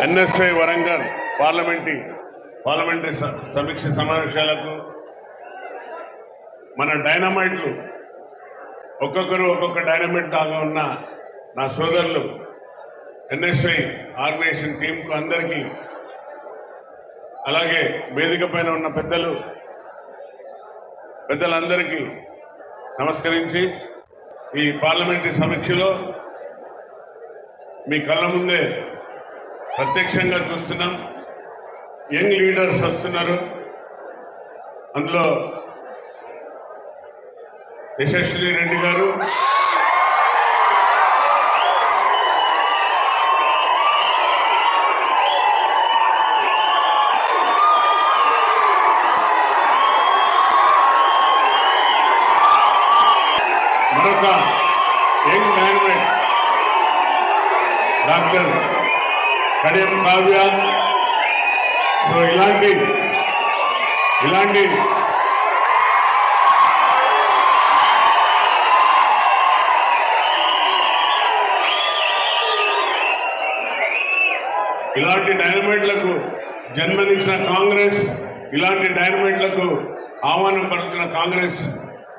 NSI Warangal parliamentary సమీక్ష సమావేశాలకు మన డైనమైట్లు ఒక్కొక్కరు ఒక్కొక్క డైనమైట్ లాగా ఉన్న నా సోదరులు ఎన్ఎస్ఐ ఆర్గనైజేషన్ టీంకు అందరికీ, అలాగే వేదిక పైన ఉన్న పెద్దలందరికీ నమస్కరించి ఈ పార్లమెంటరీ సమీక్షలో మీ కళ్ళ ముందే ప్రత్యక్షంగా చూస్తున్నాం. యంగ్ లీడర్స్ వస్తున్నారు. అందులో యశస్విని రెడ్డి గారు, మరొక young dynamite doctor Kadiyam Kavya. So ఇలాంటి డైనమైట్లకు జన్మనిచ్చిన కాంగ్రెస్, ఇలాంటి డైనమైట్లకు ఆహ్వానం పలుకుతున్న కాంగ్రెస్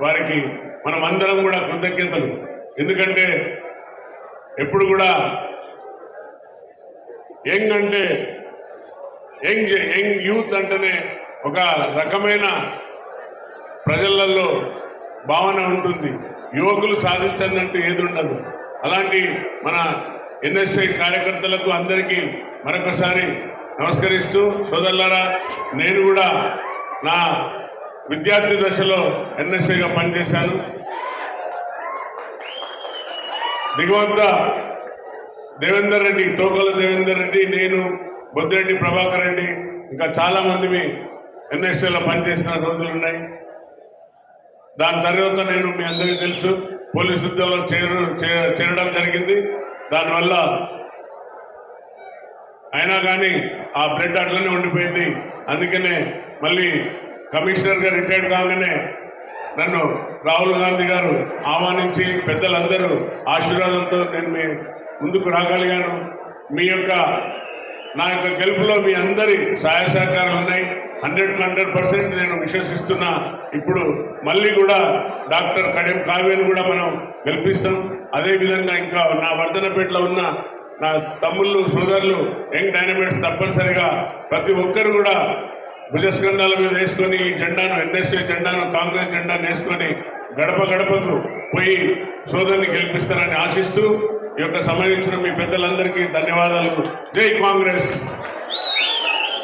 వారికి మనం అందరం కూడా కృతజ్ఞతలు. ఎందుకంటే ఎప్పుడు కూడా యంగ్ యూత్ అంటేనే ఒక రకమైన ప్రజలలో భావన ఉంటుంది. యువకులు సాధించదంటూ ఏది ఉండదు. అలాంటి మన ఎన్ఎస్ఐ కార్యకర్తలకు అందరికీ మరొకసారి నమస్కరిస్తూ, సోదరులారా, నేను కూడా నా విద్యార్థి దశలో ఎన్ఎస్ఐగా పనిచేశాను. దిగువంత దేవేందర్ రెడ్డి, తోకల దేవేందర్ రెడ్డి, నేను, బొద్దిరెడ్డి ప్రభాకర్ రెడ్డి, ఇంకా చాలామంది ఎన్ఎస్ఐలో పనిచేసిన రోజులు ఉన్నాయి. దాని తర్వాత నేను, మీ అందరికీ తెలుసు, పోలీసు ఉద్యోగంలో చేరడం జరిగింది. దానివల్ల అయినా కానీ ఆ బ్లడ్ అట్లనే ఉండిపోయింది. అందుకనే మళ్ళీ కమిషనర్గా రిటైర్డ్ కాగానే నన్ను రాహుల్ గాంధీ గారు ఆహ్వానించి పెద్దలందరూ ఆశీర్వాదంతో నేను మీ ముందుకు రాగలిగాను. నా యొక్క గెలుపులో మీ అందరి సహాయ సహకారాలు ఉన్నాయి. 100% నేను విశ్వసిస్తున్నా. ఇప్పుడు మళ్ళీ కూడా డాక్టర్ కడియం కావ్యను కూడా మనం గెలిపిస్తాం. అదేవిధంగా ఇంకా నా వర్ధనపేటలో ఉన్న నా తమ్ముళ్ళు, సోదరులు, యంగ్ డైనమైట్స్ తప్పనిసరిగా ప్రతి ఒక్కరు కూడా భుజస్కంధాల మీద వేసుకొని ఈ జెండాను, ఎన్ఎస్ఐ జెండాను, కాంగ్రెస్ జెండాను వేసుకొని గడప గడపకు పోయి సోదరుని గెలిపిస్తారని ఆశిస్తూ ఈ యొక్క సమయం ఇచ్చిన మీ పెద్దలందరికీ ధన్యవాదాలు. జై కాంగ్రెస్.